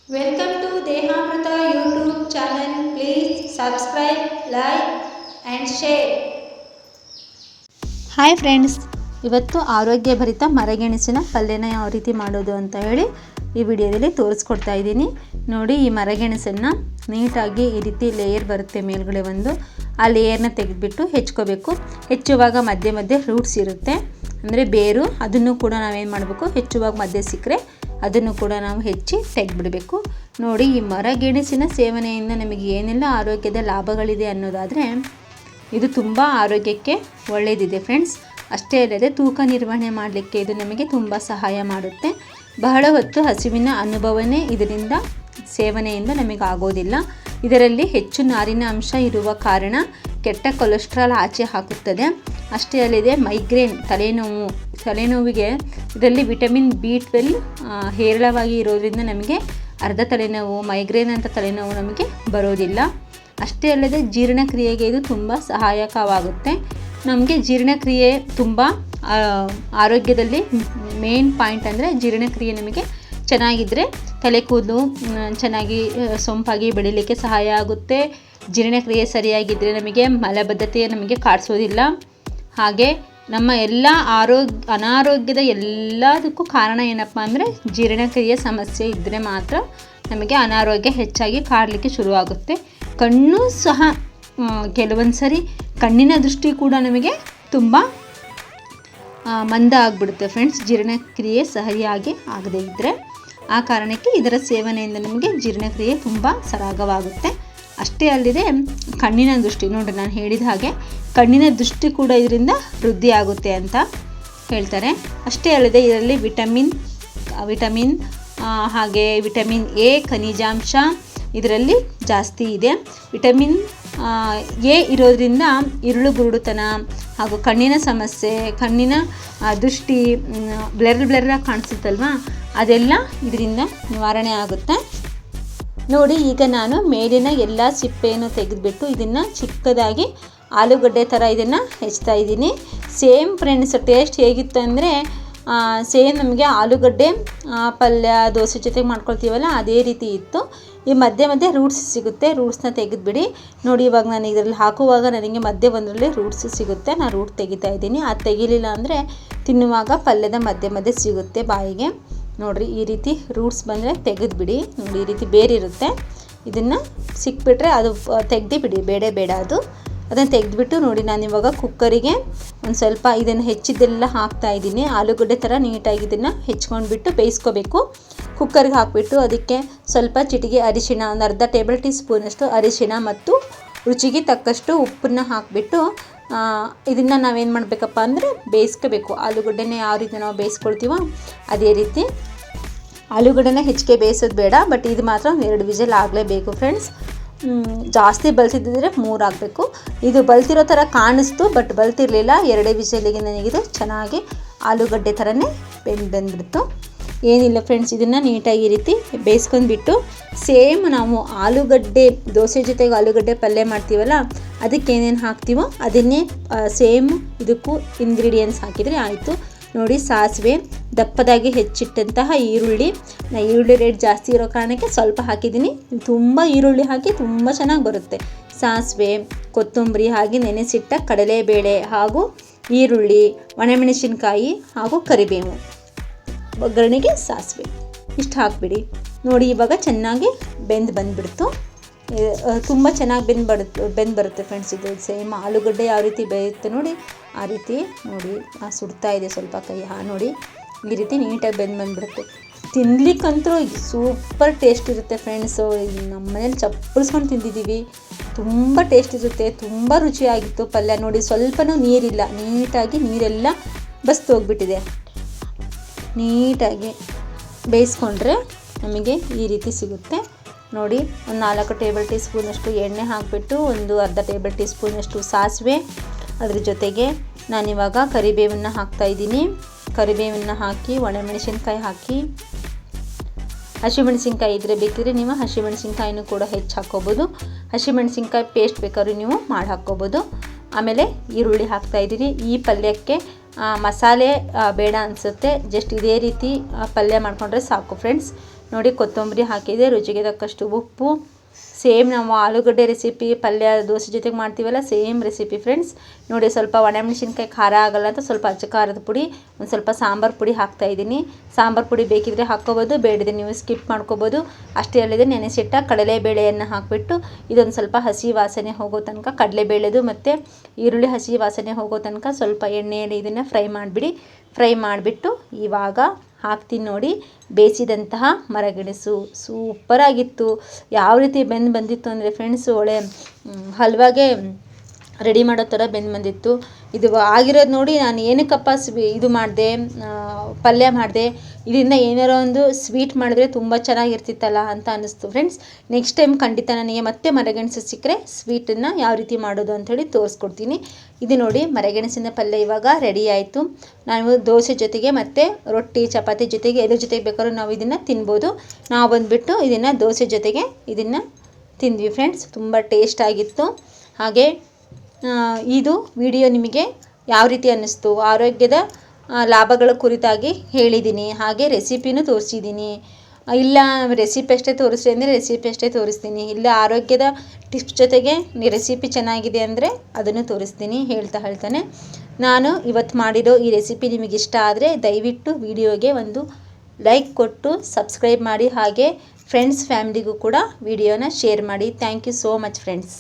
Welcome to Dehamrita YouTube channel. Please subscribe, like and share. Hi friends, ಇವತ್ತು ಆರೋಗ್ಯಭರಿತ ಮರಗೆಣಸಿನ ಪಲ್ಯನ ಯಾವ ರೀತಿ ಮಾಡೋದು ಅಂತ ಹೇಳಿ ಈ ವಿಡಿಯೋದಲ್ಲಿ ತೋರಿಸ್ಕೊಡ್ತಾ ಇದ್ದೀನಿ. ನೋಡಿ, ಈ ಮರಗೆಣಸನ್ನು ನೀಟಾಗಿ ಈ ರೀತಿ ಲೇಯರ್ ಬರುತ್ತೆ ಮೇಲ್ಗಡೆ ಒಂದು, ಆ ಲೇಯರ್ನ ತೆಗೆದುಬಿಟ್ಟು ಹೆಚ್ಕೋಬೇಕು. ಹೆಚ್ಚುವಾಗ ಮಧ್ಯೆ ಮಧ್ಯೆ ರೂಟ್ಸ್ ಇರುತ್ತೆ, ಅಂದರೆ ಬೇರು, ಅದನ್ನು ಕೂಡ ನಾವೇನು ಮಾಡಬೇಕು, ಹೆಚ್ಚುವಾಗ ಮಧ್ಯೆ ಸಿಕ್ಕರೆ ಅದನ್ನು ಕೂಡ ನಾವು ಹೆಚ್ಚಿ ತೆಗೆದುಬಿಡಬೇಕು. ನೋಡಿ, ಈ ಮರಗೆಣಸಿನ ಸೇವನೆಯಿಂದ ನಮಗೆ ಏನೆಲ್ಲ ಆರೋಗ್ಯದ ಲಾಭಗಳಿದೆ ಅನ್ನೋದಾದರೆ ಇದು ತುಂಬ ಆರೋಗ್ಯಕ್ಕೆ ಒಳ್ಳೆಯದಿದೆ ಫ್ರೆಂಡ್ಸ್. ಅಷ್ಟೇ ಅಲ್ಲದೆ ತೂಕ ನಿರ್ವಹಣೆ ಮಾಡಲಿಕ್ಕೆ ಇದು ನಮಗೆ ತುಂಬ ಸಹಾಯ ಮಾಡುತ್ತೆ. ಬಹಳ ಹೊತ್ತು ಹಸಿವಿನ ಅನುಭವನೇ ಇದರಿಂದ ಸೇವನೆಯಿಂದ ನಮಗೆ ಆಗೋದಿಲ್ಲ. ಇದರಲ್ಲಿ ಹೆಚ್ಚು ನಾರಿನ ಅಂಶ ಇರುವ ಕಾರಣ ಕೆಟ್ಟ ಕೊಲೆಸ್ಟ್ರಾಲ್ ಆಚೆ ಹಾಕುತ್ತದೆ. ಅಷ್ಟೇ ಅಲ್ಲದೆ ಮೈಗ್ರೇನ್, ತಲೆನೋವಿಗೆ ಇದರಲ್ಲಿ ವಿಟಮಿನ್ B12 ಹೇರಳವಾಗಿ ಇರೋದ್ರಿಂದ ನಮಗೆ ಅರ್ಧ ತಲೆನೋವು, ಮೈಗ್ರೇನ್ ಅಂತ ತಲೆನೋವು ನಮಗೆ ಬರೋದಿಲ್ಲ. ಅಷ್ಟೇ ಅಲ್ಲದೆ ಜೀರ್ಣಕ್ರಿಯೆಗೆ ಇದು ತುಂಬ ಸಹಾಯಕವಾಗುತ್ತೆ. ನಮಗೆ ಜೀರ್ಣಕ್ರಿಯೆ ತುಂಬ ಆರೋಗ್ಯದಲ್ಲಿ ಮೇನ್ ಪಾಯಿಂಟ್ ಅಂದರೆ ಜೀರ್ಣಕ್ರಿಯೆ ನಮಗೆ ಚೆನ್ನಾಗಿದ್ದರೆ ತಲೆ ಕೂದಲು ಚೆನ್ನಾಗಿ ಸೊಂಪಾಗಿ ಬೆಳೀಲಿಕ್ಕೆ ಸಹಾಯ ಆಗುತ್ತೆ. ಜೀರ್ಣಕ್ರಿಯೆ ಸರಿಯಾಗಿದ್ದರೆ ನಮಗೆ ಮಲಬದ್ಧತೆ ನಮಗೆ ಕಾಡಿಸೋದಿಲ್ಲ. ಹಾಗೆ ನಮ್ಮ ಎಲ್ಲ ಅನಾರೋಗ್ಯದ ಎಲ್ಲದಕ್ಕೂ ಕಾರಣ ಏನಪ್ಪ ಅಂದರೆ ಜೀರ್ಣಕ್ರಿಯೆ ಸಮಸ್ಯೆ ಇದ್ದರೆ ಮಾತ್ರ ನಮಗೆ ಅನಾರೋಗ್ಯ ಹೆಚ್ಚಾಗಿ ಕಾಡಲಿಕ್ಕೆ ಶುರುವಾಗುತ್ತೆ. ಕಣ್ಣು ಸಹ ಕೆಲವೊಂದು ಸರಿ ಕಣ್ಣಿನ ದೃಷ್ಟಿ ಕೂಡ ನಮಗೆ ತುಂಬ ಮಂದ ಆಗಿಬಿಡುತ್ತೆ ಫ್ರೆಂಡ್ಸ್, ಜೀರ್ಣಕ್ರಿಯೆ ಸರಿಯಾಗಿ ಆಗದೇ ಇದ್ದರೆ. ಆ ಕಾರಣಕ್ಕೆ ಇದರ ಸೇವನೆಯಿಂದ ನಮಗೆ ಜೀರ್ಣಕ್ರಿಯೆ ತುಂಬ ಸರಾಗವಾಗುತ್ತೆ. ಅಷ್ಟೇ ಅಲ್ಲದೆ ಕಣ್ಣಿನ ದೃಷ್ಟಿ, ನೋಡಿ ನಾನು ಹೇಳಿದ ಹಾಗೆ ಕಣ್ಣಿನ ದೃಷ್ಟಿ ಕೂಡ ಇದರಿಂದ ವೃದ್ಧಿ ಆಗುತ್ತೆ ಅಂತ ಹೇಳ್ತಾರೆ. ಅಷ್ಟೇ ಅಲ್ಲದೆ ಇದರಲ್ಲಿ ವಿಟಮಿನ್ ಹಾಗೆ ವಿಟಮಿನ್ A ಖನಿಜಾಂಶ ಇದರಲ್ಲಿ ಜಾಸ್ತಿ ಇದೆ. ವಿಟಮಿನ್ A ಇರೋದ್ರಿಂದ ಇರುಳು ಗುರುಡುತನ ಹಾಗೂ ಕಣ್ಣಿನ ಸಮಸ್ಯೆ, ಕಣ್ಣಿನ ದೃಷ್ಟಿ ಬ್ಲರ್ರಾಗಿ ಕಾಣಿಸುತ್ತಲ್ವ, ಅದೆಲ್ಲ ಇದರಿಂದ ನಿವಾರಣೆ ಆಗುತ್ತೆ. ನೋಡಿ, ಈಗ ನಾನು ಮೇಲಿನ ಎಲ್ಲ ಸಿಪ್ಪೆಯನ್ನು ತೆಗೆದುಬಿಟ್ಟು ಇದನ್ನು ಚಿಕ್ಕದಾಗಿ ಆಲೂಗಡ್ಡೆ ಥರ ಇದನ್ನು ಹೆಚ್ಚ್ತಾ ಇದ್ದೀನಿ. ಸೇಮ್ ಫ್ರೆಂಡ್ಸ್, ಟೇಸ್ಟ್ ಹೇಗಿತ್ತು ಅಂದರೆ ಸೇಮ್ ನಮಗೆ ಆಲೂಗಡ್ಡೆ ಪಲ್ಯ ದೋಸೆ ಜೊತೆಗೆ ಮಾಡ್ಕೊಳ್ತೀವಲ್ಲ ಅದೇ ರೀತಿ ಇತ್ತು. ಈ ಮಧ್ಯೆ ಮಧ್ಯೆ ರೂಟ್ಸ್ ಸಿಗುತ್ತೆ, ರೂಟ್ಸ್ನ ತೆಗೆದುಬಿಡಿ. ನೋಡಿ, ಇವಾಗ ನಾನು ಇದರಲ್ಲಿ ಹಾಕುವಾಗ ನನಗೆ ಮಧ್ಯೆ ಒಂದರಲ್ಲಿ ರೂಟ್ಸ್ ಸಿಗುತ್ತೆ, ನಾನು ರೂಟ್ ತೆಗಿತಾ ಇದ್ದೀನಿ. ಅದು ತೆಗಿಲಿಲ್ಲ ಅಂದರೆ ತಿನ್ನುವಾಗ ಪಲ್ಯದ ಮಧ್ಯೆ ಮಧ್ಯೆ ಸಿಗುತ್ತೆ ಬಾಯಿಗೆ. ನೋಡಿರಿ, ಈ ರೀತಿ ರೂಟ್ಸ್ ಬಂದರೆ ತೆಗೆದುಬಿಡಿ. ನೋಡಿ, ಈ ರೀತಿ ಬೇರಿರುತ್ತೆ, ಇದನ್ನು ಸಿಕ್ಬಿಟ್ರೆ ಅದು ತೆಗೆದು ಬಿಡಿ, ಬೇಡ ಅದು. ಅದನ್ನು ತೆಗೆದುಬಿಟ್ಟು ನೋಡಿ, ನಾನು ಇವಾಗ ಕುಕ್ಕರಿಗೆ ಒಂದು ಸ್ವಲ್ಪ ಇದನ್ನು ಹೆಚ್ಚಿದ್ದೆಲ್ಲ ಹಾಕ್ತಾಯಿದ್ದೀನಿ. ಆಲೂಗಡ್ಡೆ ಥರ ನೀಟಾಗಿ ಇದನ್ನು ಹೆಚ್ಕೊಂಡ್ಬಿಟ್ಟು ಬೇಯಿಸ್ಕೋಬೇಕು. ಕುಕ್ಕರ್ಗೆ ಹಾಕಿಬಿಟ್ಟು ಅದಕ್ಕೆ ಸ್ವಲ್ಪ ಚಿಟಿಕೆ ಅರಿಶಿಣ, ಒಂದು ಅರ್ಧ ಟೇಬಲ್ ಟೀ ಸ್ಪೂನಷ್ಟು ಅರಿಶಿಣ ಮತ್ತು ರುಚಿಗೆ ತಕ್ಕಷ್ಟು ಉಪ್ಪನ್ನು ಹಾಕಿಬಿಟ್ಟು ಇದನ್ನು ನಾವೇನು ಮಾಡಬೇಕಪ್ಪ ಅಂದರೆ ಬೇಯಿಸ್ಕೋಬೇಕು. ಆಲೂಗಡ್ಡೆನೇ ಯಾವ ರೀತಿ ನಾವು ಬೇಯಿಸ್ಕೊಳ್ತೀವೋ ಅದೇ ರೀತಿ. ಆಲೂಗಡ್ಡೆನ ಹೆಚ್ಚಿಗೆ ಬೇಯಿಸೋದು ಬೇಡ, ಬಟ್ ಇದು ಮಾತ್ರ 2 ವಿಸಿಲ್ ಆಗಲೇಬೇಕು ಫ್ರೆಂಡ್ಸ್. ಜಾಸ್ತಿ ಬಲ್ತಿದ್ದರೆ 3 ಆಗಬೇಕು. ಇದು ಬಲ್ತಿರೋ ಥರ ಕಾಣಿಸ್ತು, ಬಟ್ ಬಲ್ತಿರಲಿಲ್ಲ. 2 ವಿಸಿಲಿಗೆ ನನಗಿದು ಚೆನ್ನಾಗಿ ಆಲೂಗಡ್ಡೆ ಥರನೇ ಬೆಂದ್ಬಿಡ್ತು. ಏನಿಲ್ಲ ಫ್ರೆಂಡ್ಸ್, ಇದನ್ನು ನೀಟಾಗಿ ಈ ರೀತಿ ಬೇಯಿಸ್ಕೊಂಡ್ಬಿಟ್ಟು ಸೇಮ್ ನಾವು ಆಲೂಗಡ್ಡೆ ದೋಸೆ ಜೊತೆಗೆ ಆಲೂಗಡ್ಡೆ ಪಲ್ಯ ಮಾಡ್ತೀವಲ್ಲ ಅದಕ್ಕೆ ಏನೇನು ಹಾಕ್ತೀವೋ ಅದನ್ನೇ ಸೇಮ್ ಇದಕ್ಕೂ ಇಂಗ್ರೀಡಿಯೆಂಟ್ಸ್ ಹಾಕಿದರೆ ಆಯಿತು. ನೋಡಿ, ಸಾಸಿವೆ, ದಪ್ಪದಾಗಿ ಹೆಚ್ಚಿಟ್ಟಂತಹ ಈರುಳ್ಳಿ ರೇಟ್ ಜಾಸ್ತಿ ಇರೋ ಕಾರಣಕ್ಕೆ ಸ್ವಲ್ಪ ಹಾಕಿದ್ದೀನಿ. ತುಂಬ ಈರುಳ್ಳಿ ಹಾಕಿ ತುಂಬ ಚೆನ್ನಾಗಿ ಬರುತ್ತೆ. ಸಾಸಿವೆ, ಕೊತ್ತಂಬರಿ, ಹಾಗೆ ನೆನೆಸಿಟ್ಟ ಕಡಲೆಬೇಳೆ ಹಾಗೂ ಈರುಳ್ಳಿ, ಒಣಮೆಣಸಿನ್ಕಾಯಿ ಹಾಗೂ ಕರಿಬೇವು, ಒಗ್ಗರಣೆಗೆ ಸಾಸಿವೆ ಇಷ್ಟು ಹಾಕಿಬಿಡಿ. ನೋಡಿ, ಇವಾಗ ಚೆನ್ನಾಗಿ ಬಂದುಬಿಡ್ತು. ತುಂಬ ಚೆನ್ನಾಗಿ ಬೆಂದು ಬರುತ್ತೆ ಫ್ರೆಂಡ್ಸ್. ಇದು ಸೇಮ್ ಆಲೂಗಡ್ಡೆ ಯಾವ ರೀತಿ ಬೇಯುತ್ತೆ ನೋಡಿ ಆ ರೀತಿ. ನೋಡಿ, ಸುಡ್ತಾ ಇದೆ ಸ್ವಲ್ಪ ಕೈ. ನೋಡಿ, ಈ ರೀತಿ ನೀಟಾಗಿ ಬಂದುಬಿಡುತ್ತೆ. ತಿನ್ಲಿಕ್ಕಂತೂ ಸೂಪರ್ ಟೇಸ್ಟ್ ಇರುತ್ತೆ ಫ್ರೆಂಡ್ಸು. ನಮ್ಮ ಮನೇಲಿ ಚಪ್ಪಳಿಸ್ಕೊಂಡು ತಿಂದಿದ್ದೀವಿ. ತುಂಬ ಟೇಸ್ಟ್ ಇರುತ್ತೆ, ತುಂಬ ರುಚಿಯಾಗಿತ್ತು ಪಲ್ಯ. ನೋಡಿ, ಸ್ವಲ್ಪನೂ ನೀರಿಲ್ಲ, ನೀಟಾಗಿ ನೀರೆಲ್ಲ ಬಸ್ತು ಹೋಗ್ಬಿಟ್ಟಿದೆ. ನೀಟಾಗಿ ಬೇಯಿಸ್ಕೊಂಡ್ರೆ ನಮಗೆ ಈ ರೀತಿ ಸಿಗುತ್ತೆ. ನೋಡಿ, ಒಂದು 4 ಟೇಬಲ್ ಟೀ ಸ್ಪೂನಷ್ಟು ಎಣ್ಣೆ ಹಾಕಿಬಿಟ್ಟು ಒಂದು ಅರ್ಧ ಟೇಬಲ್ ಟೀ ಸ್ಪೂನಷ್ಟು ಸಾಸಿವೆ, ಅದ್ರ ಜೊತೆಗೆ ನಾನಿವಾಗ ಕರಿಬೇವನ್ನು ಹಾಕ್ತಾಯಿದ್ದೀನಿ. ಕರಿಬೇವನ್ನು ಹಾಕಿ, ಒಣಮೆಣಸಿನ್ಕಾಯಿ ಹಾಕಿ, ಹಸಿಮೆಣಸಿನ್ಕಾಯಿ ಇದ್ದರೆ ಬೇಕಿದ್ರೆ ನೀವು ಹಸಿಮೆಣಸಿನ್ಕಾಯಿನೂ ಕೂಡ ಹೆಚ್ಚು ಹಾಕ್ಕೋಬೋದು. ಹಸಿಮೆಣಸಿನ್ಕಾಯಿ ಪೇಸ್ಟ್ ಬೇಕಾದ್ರೂ ನೀವು ಮಾಡಿ ಹಾಕ್ಕೋಬೋದು. ಆಮೇಲೆ ಈರುಳ್ಳಿ ಹಾಕ್ತಾಯಿದ್ದೀನಿ. ಈ ಪಲ್ಯಕ್ಕೆ ಮಸಾಲೆ ಬೇಡ ಅನಿಸುತ್ತೆ, ಜಸ್ಟ್ ಇದೇ ರೀತಿ ಪಲ್ಯ ಮಾಡಿಕೊಂಡ್ರೆ ಸಾಕು ಫ್ರೆಂಡ್ಸ್. ನೋಡಿ ಕೊತ್ತಂಬರಿ ಹಾಕಿದೆ, ರುಚಿಗೆ ತಕ್ಕಷ್ಟು ಉಪ್ಪು. ಸೇಮ್ ನಾವು ಆಲೂಗಡ್ಡೆ ರೆಸಿಪಿ ಪಲ್ಯ ದೋಸೆ ಜೊತೆಗೆ ಮಾಡ್ತೀವಲ್ಲ ಸೇಮ್ ರೆಸಿಪಿ ಫ್ರೆಂಡ್ಸ್. ನೋಡಿ ಸ್ವಲ್ಪ ಒಣಮೆಣಸಿನ್ಕಾಯಿ ಖಾರ ಆಗಲ್ಲ ಅಂತ ಸ್ವಲ್ಪ ಅಚ್ಚ ಖಾರದ ಪುಡಿ, ಒಂದು ಸ್ವಲ್ಪ ಸಾಂಬಾರು ಪುಡಿ ಹಾಕ್ತಾಯಿದ್ದೀನಿ. ಸಾಂಬಾರು ಪುಡಿ ಬೇಕಿದ್ರೆ ಹಾಕ್ಕೋಬೋದು, ಬೇಡಿದ್ರೆ ನೀವು ಸ್ಕಿಪ್ ಮಾಡ್ಕೋಬೋದು. ಅಷ್ಟೇ ಅಲ್ಲದೆ ನೆನೆಸಿಟ್ಟ ಕಡಲೆಬೇಳೆಯನ್ನು ಹಾಕಿಬಿಟ್ಟು ಇದೊಂದು ಸ್ವಲ್ಪ ಹಸಿ ವಾಸನೆ ಹೋಗೋ ತನಕ, ಕಡಲೆಬೇಳೆದು ಮತ್ತು ಈರುಳ್ಳಿ ಹಸಿ ವಾಸನೆ ಹೋಗೋ ತನಕ ಸ್ವಲ್ಪ ಎಣ್ಣೆಯಲ್ಲಿ ಇದನ್ನು ಫ್ರೈ ಮಾಡಿಬಿಡಿ. ಫ್ರೈ ಮಾಡಿಬಿಟ್ಟು ಇವಾಗ ಹಾಕ್ತೀನಿ ನೋಡಿ ಬೇಯಿಸಿದಂತಹ ಮರಗೆಣಸು. ಸೂಪರಾಗಿತ್ತು. ಯಾವ ರೀತಿ ಬಂದಿತ್ತು ಅಂದರೆ ಫ್ರೆಂಡ್ಸು, ಒಳ್ಳೆ ಹಲ್ವಾಗೆ ರೆಡಿ ಮಾಡೋ ಥರ ಬಂದಿತ್ತು. ಇದು ಆಗಿರೋದು ನೋಡಿ ನಾನು ಏನಕ್ಕಪ್ಪ ಇದು ಮಾಡಿದೆ, ಪಲ್ಯ ಮಾಡಿದೆ, ಇದರಿಂದ ಏನಾರೋ ಒಂದು ಸ್ವೀಟ್ ಮಾಡಿದ್ರೆ ತುಂಬ ಚೆನ್ನಾಗಿರ್ತಿತ್ತಲ್ಲ ಅಂತ ಅನ್ನಿಸ್ತು ಫ್ರೆಂಡ್ಸ್. ನೆಕ್ಸ್ಟ್ ಟೈಮ್ ಖಂಡಿತ ನನಗೆ ಮತ್ತೆ ಮರಗೆಣಸು ಸಿಕ್ಕರೆ ಸ್ವೀಟನ್ನು ಯಾವ ರೀತಿ ಮಾಡೋದು ಅಂಥೇಳಿ ತೋರಿಸ್ಕೊಡ್ತೀನಿ. ಇದು ನೋಡಿ ಮರಗೆಣಸಿನ ಪಲ್ಯ ಇವಾಗ ರೆಡಿ ಆಯಿತು. ನಾವು ದೋಸೆ ಜೊತೆಗೆ ಮತ್ತು ರೊಟ್ಟಿ ಚಪಾತಿ ಜೊತೆಗೆ ಎದ್ರ ಜೊತೆಗೆ ಬೇಕಾದ್ರೂ ನಾವು ಇದನ್ನು ತಿನ್ಬೋದು. ನಾವು ಬಂದುಬಿಟ್ಟು ಇದನ್ನು ದೋಸೆ ಜೊತೆಗೆ ಇದನ್ನು ತಿಂದ್ವಿ ಫ್ರೆಂಡ್ಸ್. ತುಂಬ ಟೇಸ್ಟಾಗಿತ್ತು. ಹಾಗೆ ಇದು ವಿಡಿಯೋ ನಿಮಗೆ ಯಾವ ರೀತಿ ಅನ್ನಿಸ್ತು, ಆರೋಗ್ಯದ ಲಾಭಗಳ ಕುರಿತಾಗಿ ಹೇಳಿದ್ದೀನಿ, ಹಾಗೆ ರೆಸಿಪಿನೂ ತೋರಿಸಿದ್ದೀನಿ. ಇಲ್ಲ ರೆಸಿಪಿ ಅಷ್ಟೇ ತೋರಿಸ್ರಿ ಅಂದರೆ ರೆಸಿಪಿ ಅಷ್ಟೇ ತೋರಿಸ್ತೀನಿ, ಇಲ್ಲ ಆರೋಗ್ಯದ ಟಿಪ್ಸ್ ಜೊತೆಗೆ ರೆಸಿಪಿ ಚೆನ್ನಾಗಿದೆ ಅಂದರೆ ಅದನ್ನು ತೋರಿಸ್ತೀನಿ ಹೇಳ್ತಾನೆ. ನಾನು ಇವತ್ತು ಮಾಡಿರೋ ಈ ರೆಸಿಪಿ ನಿಮಗೆ ಇಷ್ಟ ಆದರೆ ದಯವಿಟ್ಟು ವಿಡಿಯೋಗೆ ಒಂದು ಲೈಕ್ ಕೊಟ್ಟು ಸಬ್ಸ್ಕ್ರೈಬ್ ಮಾಡಿ, ಹಾಗೆ ಫ್ರೆಂಡ್ಸ್ ಫ್ಯಾಮಿಲಿಗೂ ಕೂಡ ವಿಡಿಯೋನ ಶೇರ್ ಮಾಡಿ. Thank you so much friends.